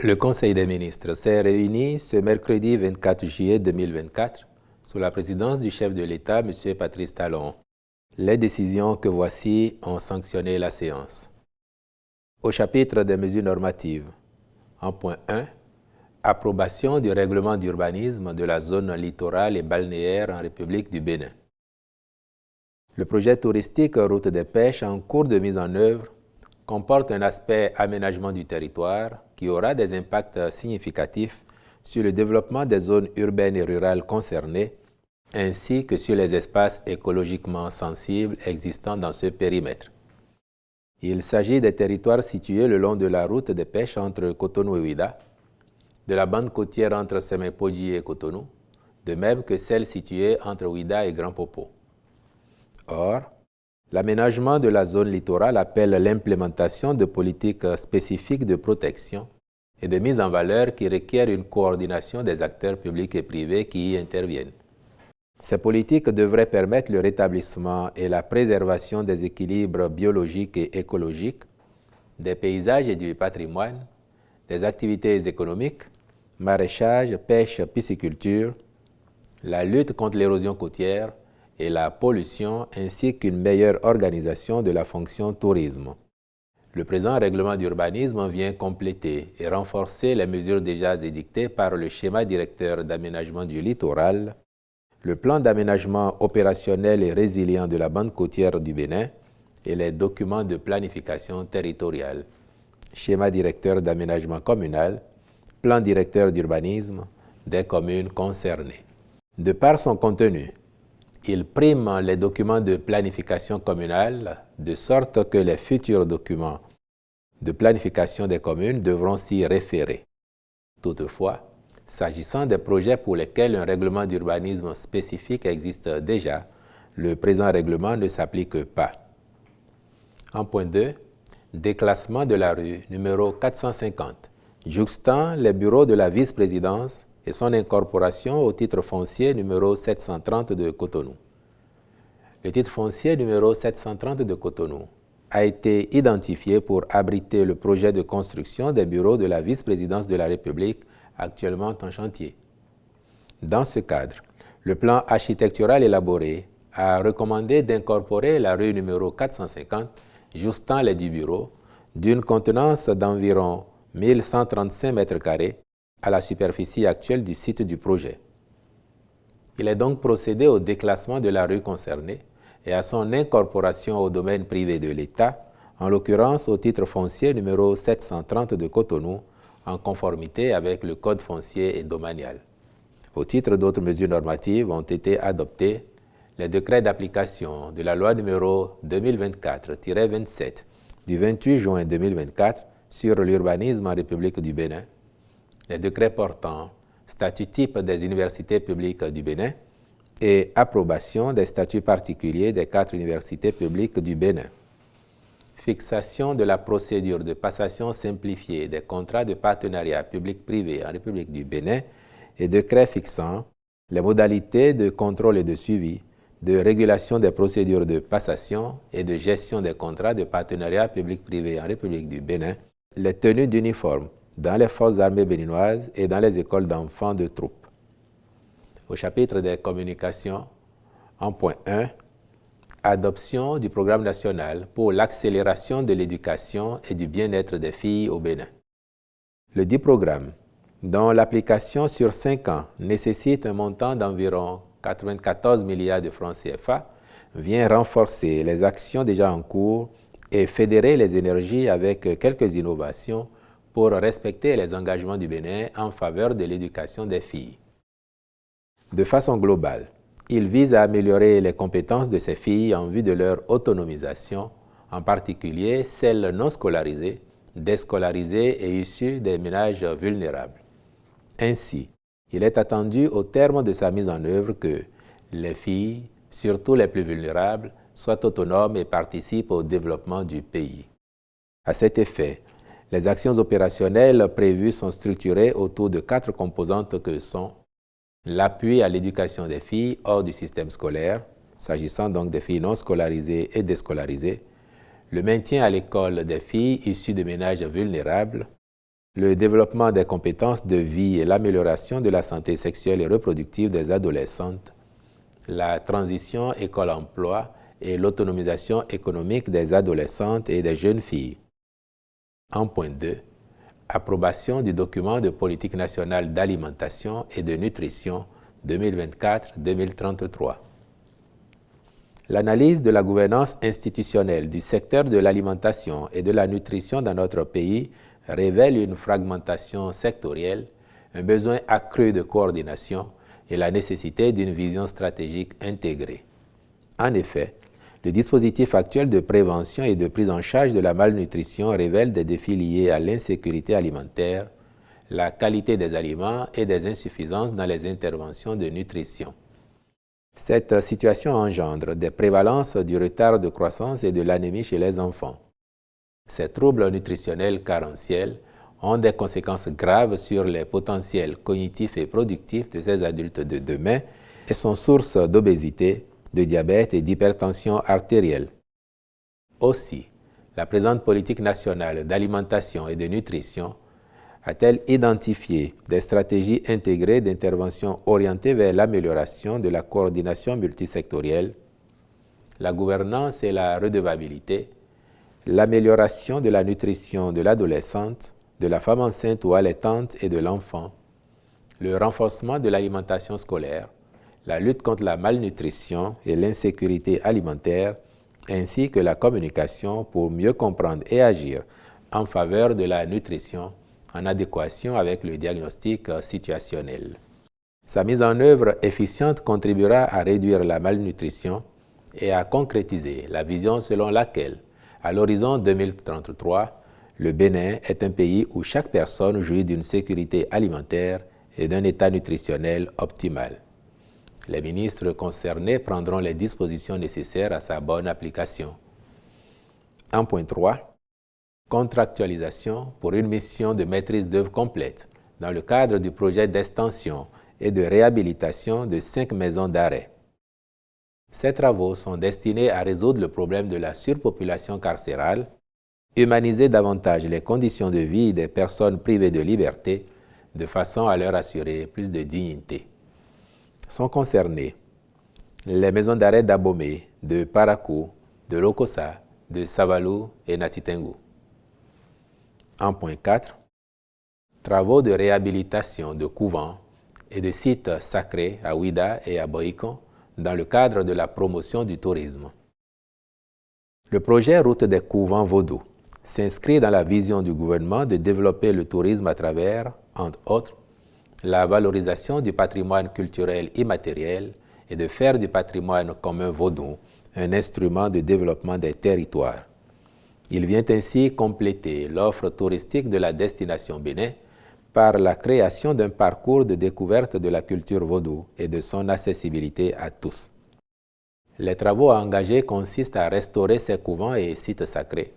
Le Conseil des ministres s'est réuni ce mercredi 24 juillet 2024 sous la présidence du chef de l'État, M. Patrice Talon. Les décisions que voici ont sanctionné la séance. Au chapitre des mesures normatives, en point 1, approbation du règlement d'urbanisme de la zone littorale et balnéaire en République du Bénin. Le projet touristique Route des Pêches en cours de mise en œuvre comporte un aspect aménagement du territoire qui aura des impacts significatifs sur le développement des zones urbaines et rurales concernées, ainsi que sur les espaces écologiquement sensibles existants dans ce périmètre. Il s'agit des territoires situés le long de la route des pêches entre Cotonou et Ouidah, de la bande côtière entre Sémé-Podji et Cotonou, de même que celle située entre Ouidah et Grand Popo. Or, l'aménagement de la zone littorale appelle l'implémentation de politiques spécifiques de protection et de mise en valeur qui requièrent une coordination des acteurs publics et privés qui y interviennent. Ces politiques devraient permettre le rétablissement et la préservation des équilibres biologiques et écologiques, des paysages et du patrimoine, des activités économiques, maraîchage, pêche, pisciculture, la lutte contre l'érosion côtière et la pollution, ainsi qu'une meilleure organisation de la fonction tourisme. Le présent règlement d'urbanisme vient compléter et renforcer les mesures déjà édictées par le schéma directeur d'aménagement du littoral, le plan d'aménagement opérationnel et résilient de la bande côtière du Bénin et les documents de planification territoriale, schéma directeur d'aménagement communal, plan directeur d'urbanisme des communes concernées. De par son contenu, il prime les documents de planification communale de sorte que les futurs documents de planification des communes devront s'y référer. Toutefois, s'agissant des projets pour lesquels un règlement d'urbanisme spécifique existe déjà, le présent règlement ne s'applique pas. En point 2, déclassement de la rue numéro 450, jouxtant les bureaux de la vice-présidence et son incorporation au titre foncier numéro 730 de Cotonou. Le titre foncier numéro 730 de Cotonou a été identifié pour abriter le projet de construction des bureaux de la vice-présidence de la République actuellement en chantier. Dans ce cadre, le plan architectural élaboré a recommandé d'incorporer la rue numéro 450, jouxtant les 10 bureaux, d'une contenance d'environ 1135 mètres carrés à la superficie actuelle du site du projet. Il est donc procédé au déclassement de la rue concernée et à son incorporation au domaine privé de l'État, en l'occurrence au titre foncier numéro 730 de Cotonou, en conformité avec le Code foncier et domanial. Au titre d'autres mesures normatives ont été adoptés les décrets d'application de la loi numéro 2024-27 du 28 juin 2024 sur l'urbanisme en République du Bénin, les décrets portant statut type des universités publiques du Bénin et approbation des statuts particuliers des 4 universités publiques du Bénin. Fixation de la procédure de passation simplifiée des contrats de partenariat public-privé en République du Bénin et décrets fixant les modalités de contrôle et de suivi, de régulation des procédures de passation et de gestion des contrats de partenariat public-privé en République du Bénin, les tenues d'uniforme dans les forces armées béninoises et dans les écoles d'enfants de troupes. Au chapitre des communications, en point 1, adoption du programme national pour l'accélération de l'éducation et du bien-être des filles au Bénin. Le dit programme, dont l'application sur 5 ans nécessite un montant d'environ 94 milliards de francs CFA, vient renforcer les actions déjà en cours et fédérer les énergies avec quelques innovations pour respecter les engagements du Bénin en faveur de l'éducation des filles. De façon globale, il vise à améliorer les compétences de ces filles en vue de leur autonomisation, en particulier celles non scolarisées, déscolarisées et issues des ménages vulnérables. Ainsi, il est attendu au terme de sa mise en œuvre que les filles, surtout les plus vulnérables, soient autonomes et participent au développement du pays. À cet effet, les actions opérationnelles prévues sont structurées autour de 4 composantes que sont l'appui à l'éducation des filles hors du système scolaire, s'agissant donc des filles non scolarisées et déscolarisées, le maintien à l'école des filles issues de ménages vulnérables, le développement des compétences de vie et l'amélioration de la santé sexuelle et reproductive des adolescentes, la transition école-emploi et l'autonomisation économique des adolescentes et des jeunes filles. En point 2, approbation du document de politique nationale d'alimentation et de nutrition 2024-2033. L'analyse de la gouvernance institutionnelle du secteur de l'alimentation et de la nutrition dans notre pays révèle une fragmentation sectorielle, un besoin accru de coordination et la nécessité d'une vision stratégique intégrée. En effet, le dispositif actuel de prévention et de prise en charge de la malnutrition révèle des défis liés à l'insécurité alimentaire, la qualité des aliments et des insuffisances dans les interventions de nutrition. Cette situation engendre des prévalences du retard de croissance et de l'anémie chez les enfants. Ces troubles nutritionnels carentiels ont des conséquences graves sur les potentiels cognitifs et productifs de ces adultes de demain et sont source d'obésité, de diabète et d'hypertension artérielle. Aussi, la présente politique nationale d'alimentation et de nutrition a-t-elle identifié des stratégies intégrées d'intervention orientées vers l'amélioration de la coordination multisectorielle, la gouvernance et la redevabilité, l'amélioration de la nutrition de l'adolescente, de la femme enceinte ou allaitante et de l'enfant, le renforcement de l'alimentation scolaire, la lutte contre la malnutrition et l'insécurité alimentaire, ainsi que la communication pour mieux comprendre et agir en faveur de la nutrition en adéquation avec le diagnostic situationnel. Sa mise en œuvre efficiente contribuera à réduire la malnutrition et à concrétiser la vision selon laquelle, à l'horizon 2033, le Bénin est un pays où chaque personne jouit d'une sécurité alimentaire et d'un état nutritionnel optimal. Les ministres concernés prendront les dispositions nécessaires à sa bonne application. En point 3, contractualisation pour une mission de maîtrise d'œuvre complète dans le cadre du projet d'extension et de réhabilitation de 5 maisons d'arrêt. Ces travaux sont destinés à résoudre le problème de la surpopulation carcérale, humaniser davantage les conditions de vie des personnes privées de liberté de façon à leur assurer plus de dignité. Sont concernés les maisons d'arrêt d'Abomey, de Parakou, de Lokossa, de Savalou et Natitengu. En point 4, travaux de réhabilitation de couvents et de sites sacrés à Ouida et à Boïkon dans le cadre de la promotion du tourisme. Le projet Route des couvents vaudou s'inscrit dans la vision du gouvernement de développer le tourisme à travers, entre autres, la valorisation du patrimoine culturel immatériel et de faire du patrimoine commun vaudou un instrument de développement des territoires. Il vient ainsi compléter l'offre touristique de la destination Bénin par la création d'un parcours de découverte de la culture vaudou et de son accessibilité à tous. Les travaux engagés consistent à restaurer ces couvents et sites sacrés,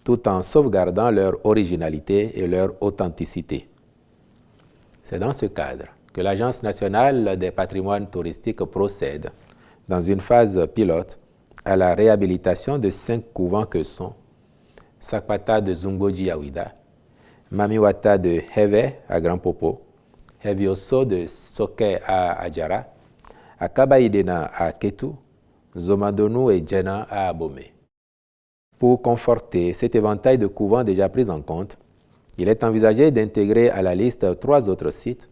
tout en sauvegardant leur originalité et leur authenticité. C'est dans ce cadre que l'Agence nationale des patrimoines touristiques procède, dans une phase pilote, à la réhabilitation de 5 couvents que sont Sakpata de Zungoji à Ouida, Mamiwata de Heve à Grand Popo, Hevioso de Soke à Adjara, Akabaïdena à Ketu, Zomadonu et Djena à Abomey. Pour conforter cet éventail de couvents déjà pris en compte, il est envisagé d'intégrer à la liste 3 autres sites,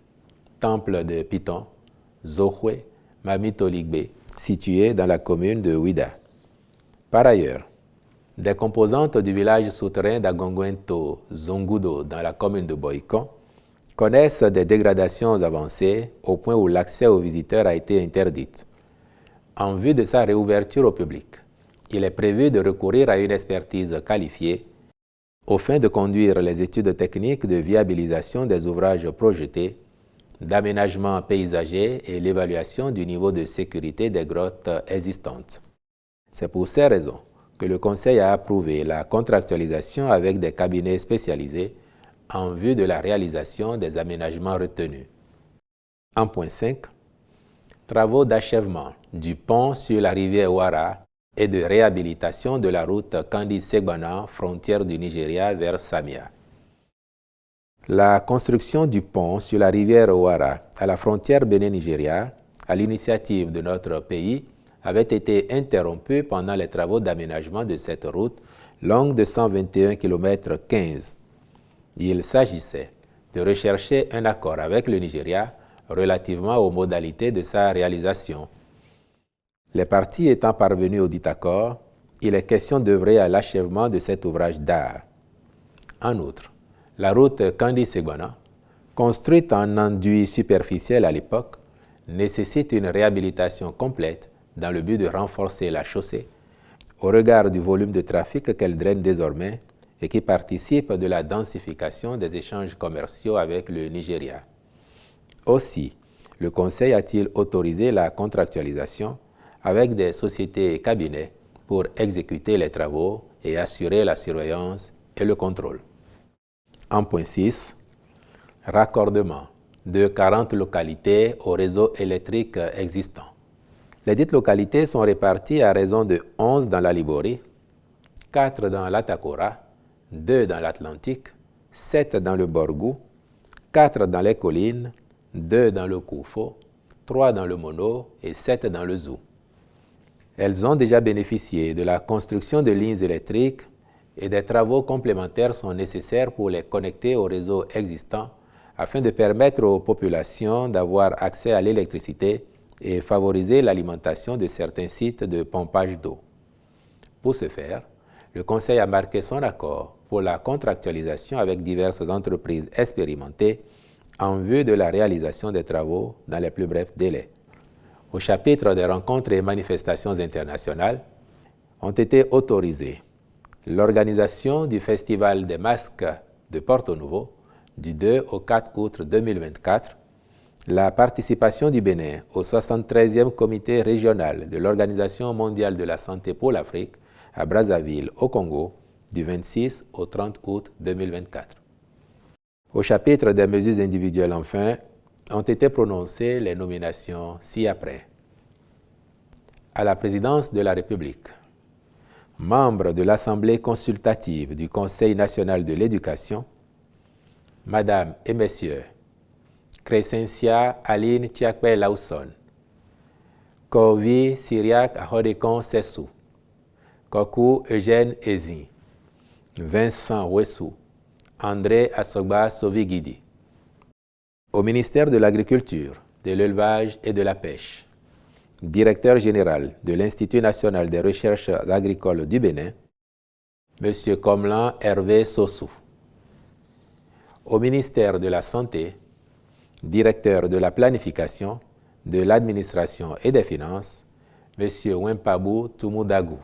Temple de Piton, Zohwe, Mamitoligbe, situés dans la commune de Ouida. Par ailleurs, des composantes du village souterrain d'Agongwento Zongudo dans la commune de Boïkon connaissent des dégradations avancées au point où l'accès aux visiteurs a été interdit. En vue de sa réouverture au public, il est prévu de recourir à une expertise qualifiée aux fins de conduire les études techniques de viabilisation des ouvrages projetés, d'aménagement paysager et l'évaluation du niveau de sécurité des grottes existantes. C'est pour ces raisons que le Conseil a approuvé la contractualisation avec des cabinets spécialisés en vue de la réalisation des aménagements retenus. En point 5, travaux d'achèvement du pont sur la rivière Ouara et de réhabilitation de la route Kandi-Segbana, frontière du Nigeria vers Samia. La construction du pont sur la rivière Ouara, à la frontière Bénin-Nigeria, à l'initiative de notre pays, avait été interrompue pendant les travaux d'aménagement de cette route longue de 121 km 15. Il s'agissait de rechercher un accord avec le Nigeria relativement aux modalités de sa réalisation. Les parties étant parvenues au dit accord, il est question d'œuvrer à l'achèvement de cet ouvrage d'art. En outre, la route Kandi-Segona, construite en enduit superficiel à l'époque, nécessite une réhabilitation complète dans le but de renforcer la chaussée au regard du volume de trafic qu'elle draine désormais et qui participe de la densification des échanges commerciaux avec le Nigeria. Aussi, le Conseil a-t-il autorisé la contractualisation avec des sociétés et cabinets pour exécuter les travaux et assurer la surveillance et le contrôle. En point 6, raccordement de 40 localités au réseau électrique existant. Les dites localités sont réparties à raison de 11 dans la Liborie, 4 dans l'Atakora, 2 dans l'Atlantique, 7 dans le Borgou, 4 dans les collines, 2 dans le Koufo, 3 dans le Mono et 7 dans le Zou. Elles ont déjà bénéficié de la construction de lignes électriques et des travaux complémentaires sont nécessaires pour les connecter au réseau existant afin de permettre aux populations d'avoir accès à l'électricité et favoriser l'alimentation de certains sites de pompage d'eau. Pour ce faire, le Conseil a marqué son accord pour la contractualisation avec diverses entreprises expérimentées en vue de la réalisation des travaux dans les plus brefs délais. Au chapitre des rencontres et manifestations internationales, ont été autorisées l'organisation du Festival des masques de Porto Novo du 2 au 4 août 2024, la participation du Bénin au 73e comité régional de l'Organisation mondiale de la santé pour l'Afrique à Brazzaville, au Congo, du 26 au 30 août 2024. Au chapitre des mesures individuelles, enfin, ont été prononcées les nominations ci-après. À la présidence de la République, membre de l'Assemblée consultative du Conseil national de l'éducation, Madame et Messieurs, Crescencia Aline Tiakpe Lawson, Kovi Syriac Ahodekon Sessou, Koku Eugène Ezi, Vincent Wessou, André Asogba Sovigidi. Au ministère de l'Agriculture, de l'Élevage et de la Pêche, directeur général de l'Institut national des recherches agricoles du Bénin, M. Komlan Hervé Sossou. Au ministère de la Santé, directeur de la Planification, de l'Administration et des Finances, M. Wempabou Toumoudagou.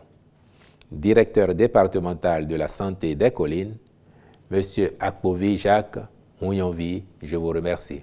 Directeur départemental de la Santé des Collines, M. Akpovi Jacques Mouyonvi, je vous remercie.